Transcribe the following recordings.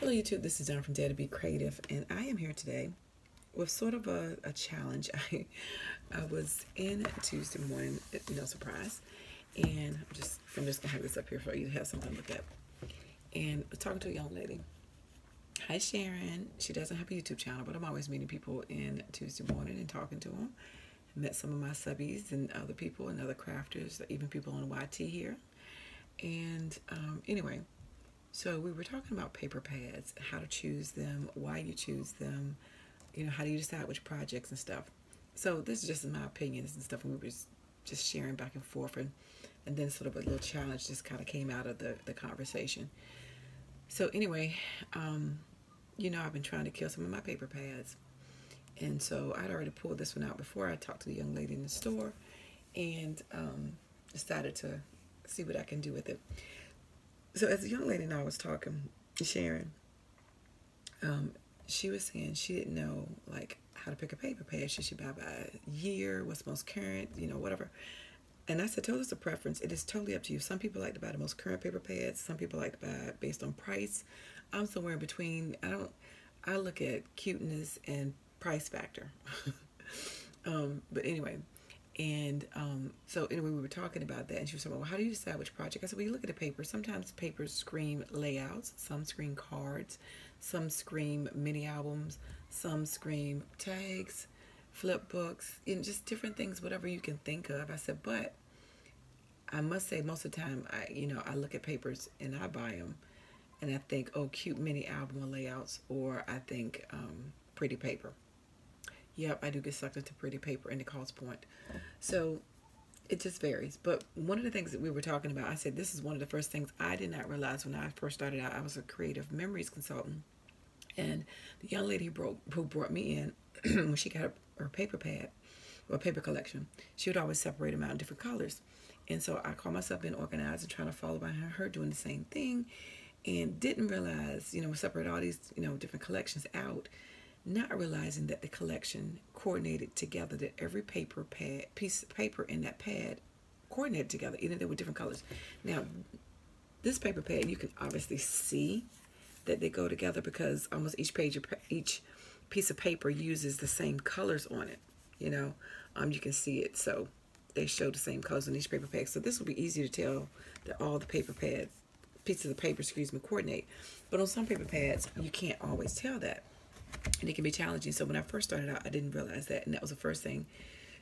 Hello YouTube, this is Dawn from DaretoBeCreative, and I am here today with sort of a challenge. I was in Tuesday morning, no surprise, and I'm just gonna have this up here for you to have something to look at. And I was talking to a young lady. Hi Sharon. She doesn't have a YouTube channel, but I'm always meeting people in Tuesday morning and talking to them. Met some of my subbies and other people and other crafters, even people on YT here. And anyway, so we were talking about paper pads, how to choose them, why you choose them, how do you decide which projects and stuff. So this is just my opinions and stuff, and we were just sharing back and forth, and then sort of a little challenge just kind of came out of the conversation. So anyway, I've been trying to kill some of my paper pads. And so I'd already pulled this one out before I talked to the young lady in the store, and decided to see what I can do with it. So as the young lady and I was talking, Sharon, she was saying she didn't know like how to pick a paper pad. She should buy by a year, what's most current, whatever. And I said, tell us a preference. It is totally up to you. Some people like to buy the most current paper pads. Some people like to buy it based on price. I'm somewhere in between. I look at cuteness and price factor. But anyway, and so anyway, we were talking about that, and she was talking, well, how do you decide which project? I said, well, you look at the paper. Sometimes papers scream layouts, some scream cards, some scream mini albums, some scream tags, flip books, just different things, whatever you can think of. I said, but I must say most of the time, I look at papers and I buy them, and I think, oh, cute mini album or layouts, or I think pretty paper. Yep, I do get sucked into pretty paper and the cost point. So it just varies. But one of the things that we were talking about, I said this is one of the first things I did not realize when I first started out. I was a creative memories consultant. And the young lady who brought me in, when she got her paper pad or paper collection, she would always separate them out in different colors. And so I called myself being organized and trying to follow behind her doing the same thing, and didn't realize, separate all these, different collections out, not realizing that the collection coordinated together, that every piece of paper in that pad coordinated together, even though they were different colors. Now, this paper pad, you can obviously see that they go together because almost each piece of paper uses the same colors on it. You can see it, so they show the same colors on each paper pad. So this will be easy to tell that all the pieces of paper, coordinate. But on some paper pads, you can't always tell that. And it can be challenging. So when I first started out, I didn't realize that. And that was the first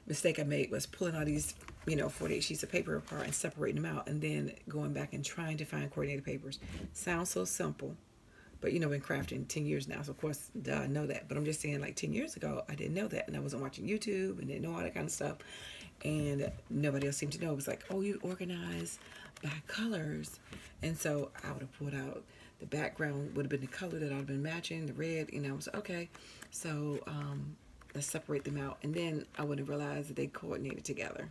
mistake I made, was pulling all these, 48 sheets of paper apart and separating them out, and then going back and trying to find coordinated papers. Sounds so simple. But, been crafting 10 years now. So, of course, I know that. But I'm just saying, like 10 years ago, I didn't know that. And I wasn't watching YouTube and didn't know all that kind of stuff. And nobody else seemed to know. It was like, oh, you organize by colors. And so I would have pulled out the background, would have been the color that I would have been matching, the red. I was okay. So let's separate them out. And then I would have realized that they coordinated together.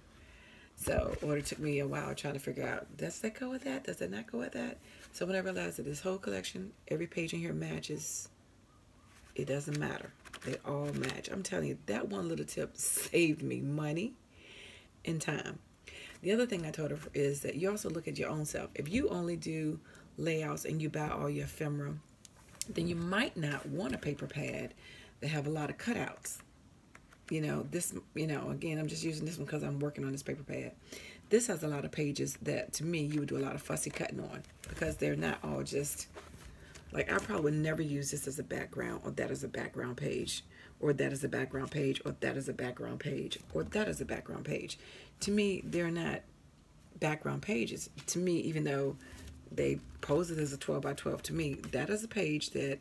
So, or it took me a while trying to figure out, does that go with that? Does that not go with that? So when I realized that this whole collection, every page in here matches, it doesn't matter. They all match. I'm telling you, that one little tip saved me money and time. The other thing I told her is that you also look at your own self. If you only do layouts and you buy all your ephemera, then you might not want a paper pad that have a lot of cutouts. Again, I'm just using this one because I'm working on this paper pad. This has a lot of pages that, to me, you would do a lot of fussy cutting on, because they're not all just, like, I probably would never use this as a background, or that as a background page, or that is a background page, or that is a background page, or that is a background page. To me, they're not background pages. To me, even though they pose it as a 12 by 12, to me, that is a page that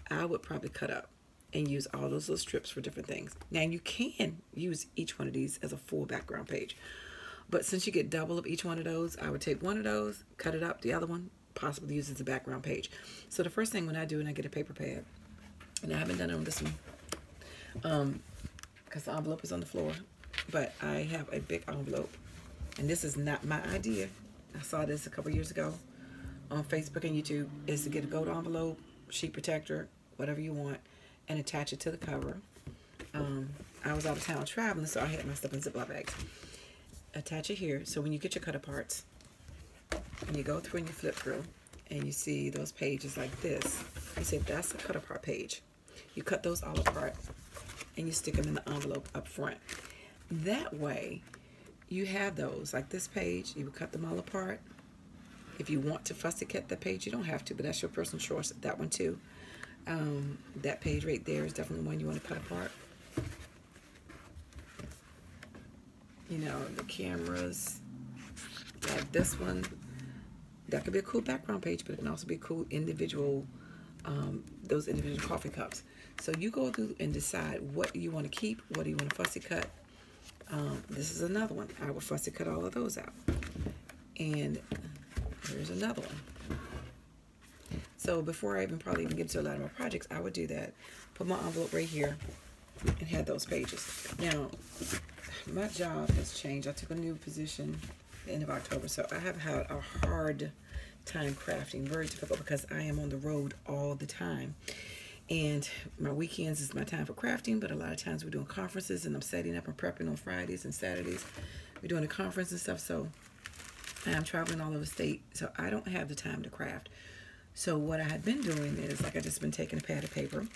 I would probably cut up and use all those little strips for different things. Now, you can use each one of these as a full background page. But since you get double of each one of those, I would take one of those, cut it up, the other one, possibly use as a background page. So the first thing when I do, when I get a paper pad, and I haven't done it on this one, because the envelope is on the floor, but I have a big envelope. And this is not my idea. I saw this a couple years ago on Facebook and YouTube, is to get a gold envelope, sheet protector, whatever you want, and attach it to the cover. I was out of town traveling, so I had my stuff in Ziploc bags. Attach it here, so when you get your cut aparts, and you go through and you flip through, and you see those pages like this, you say that's a cut apart page. You cut those all apart and you stick them in the envelope up front. That way, you have those, like this page, you would cut them all apart. If you want to fussy cut that page, you don't have to, but that's your personal choice. That one too. That page right there is definitely one you want to cut apart. You know, the cameras, like this one, that could be a cool background page, but it can also be a cool individual, those individual coffee cups. So you go through and decide what do you want to keep, what do you want to fussy cut. This is another one. I will fussy cut all of those out. And here's another one. So before I probably even get to a lot of my projects, I would do that. Put my envelope right here and have those pages. Now, my job has changed. I took a new position at the end of October, so I have had a hard time crafting, very difficult, because I am on the road all the time. And my weekends is my time for crafting, but a lot of times we're doing conferences, and I'm setting up and prepping on Fridays and Saturdays. We're doing a conference and stuff, so I'm traveling all over the state, so I don't have the time to craft. So what I had been doing is, like, I just been taking a pad of paper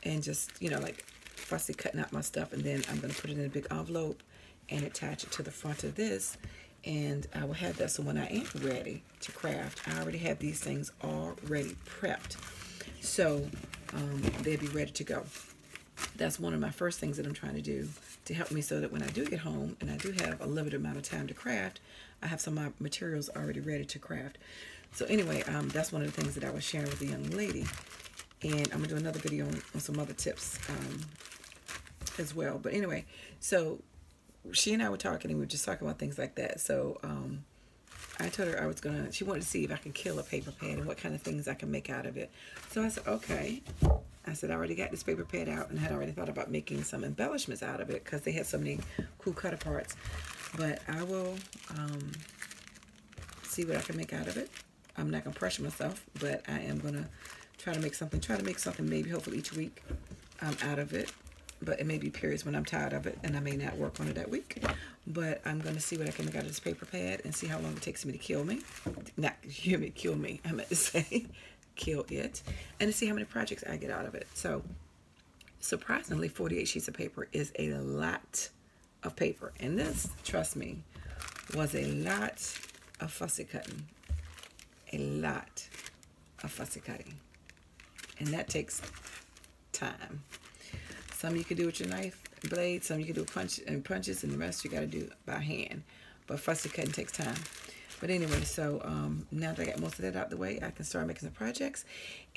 and just, you know, like fussy cutting out my stuff, and then I'm going to put it in a big envelope and attach it to the front of this, and I will have that. So when I am ready to craft, I already have these things already prepped, so they'll be ready to go. That's one of my first things that I'm trying to do to help me, so that when I do get home and I do have a limited amount of time to craft, I have some of my materials already ready to craft. So anyway, that's one of the things that I was sharing with the young lady. And I'm going to do another video on some other tips as well. But anyway, so she and I were talking, and we were just talking about things like that. So I told her I was going to, she wanted to see if I could kill a paper pad and what kind of things I can make out of it. So I said, okay. I said, I already got this paper pad out and had already thought about making some embellishments out of it because they had so many cool cut aparts. But I will see what I can make out of it. I'm not going to pressure myself, but I am going to try to make something maybe hopefully each week out of it. But it may be periods when I'm tired of it and I may not work on it that week. But I'm going to see what I can make out of this paper pad and see how long it takes me to kill me. Not hear me, kill me. I meant to say kill it. And to see how many projects I get out of it. So surprisingly, 48 sheets of paper is a lot of paper. And this, trust me, was a lot of fussy cutting. A lot of fussy cutting. And that takes time. Some you can do with your knife blade, some you can do punches, and the rest you got to do by hand. But fussy cutting takes time. But anyway, so now that I got most of that out the way, I can start making some projects.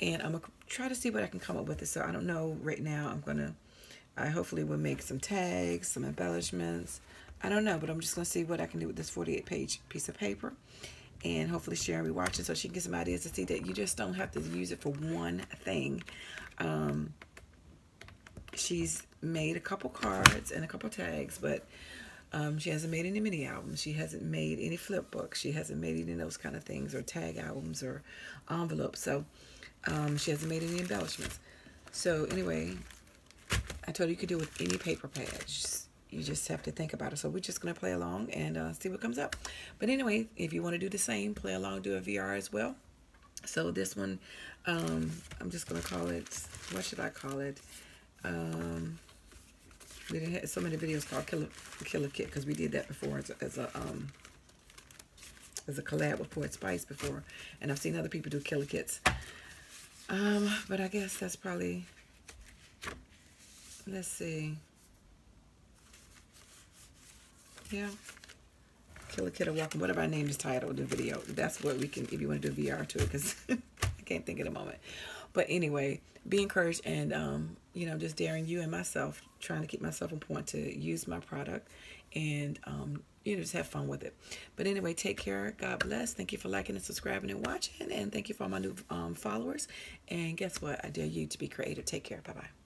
And I'm going to try to see what I can come up with. So I don't know right now. I hopefully will make some tags, some embellishments. I don't know, but I'm just going to see what I can do with this 48-page piece of paper. And hopefully Sharon will be watching so she can get some ideas to see that you just don't have to use it for one thing. She's made a couple cards and a couple tags, but she hasn't made any mini albums. She hasn't made any flip books. She hasn't made any of those kind of things, or tag albums or envelopes. So she hasn't made any embellishments. So anyway, I told her you could do it with any paper pad. You just have to think about it. So we're just going to play along and see what comes up. But anyway, if you want to do the same, play along, do a VR as well. So this one, I'm just going to call it, what should I call it? We didn't have so many videos called Killer Kit, because we did that before as a collab with Poet Spice before. And I've seen other people do Killer Kits. But I guess that's probably, let's see. Yeah, Killer Kid or Welcome, whatever I name this title of the video. That's what we can, if you want to do VR to it, because I can't think at the moment. But anyway, be encouraged, and you know, just daring you and myself, trying to keep myself on point to use my product, and you know, just have fun with it. But anyway, take care. God bless. Thank you for liking and subscribing and watching, and thank you for all my new followers. And guess what? I dare you to be creative. Take care. Bye bye.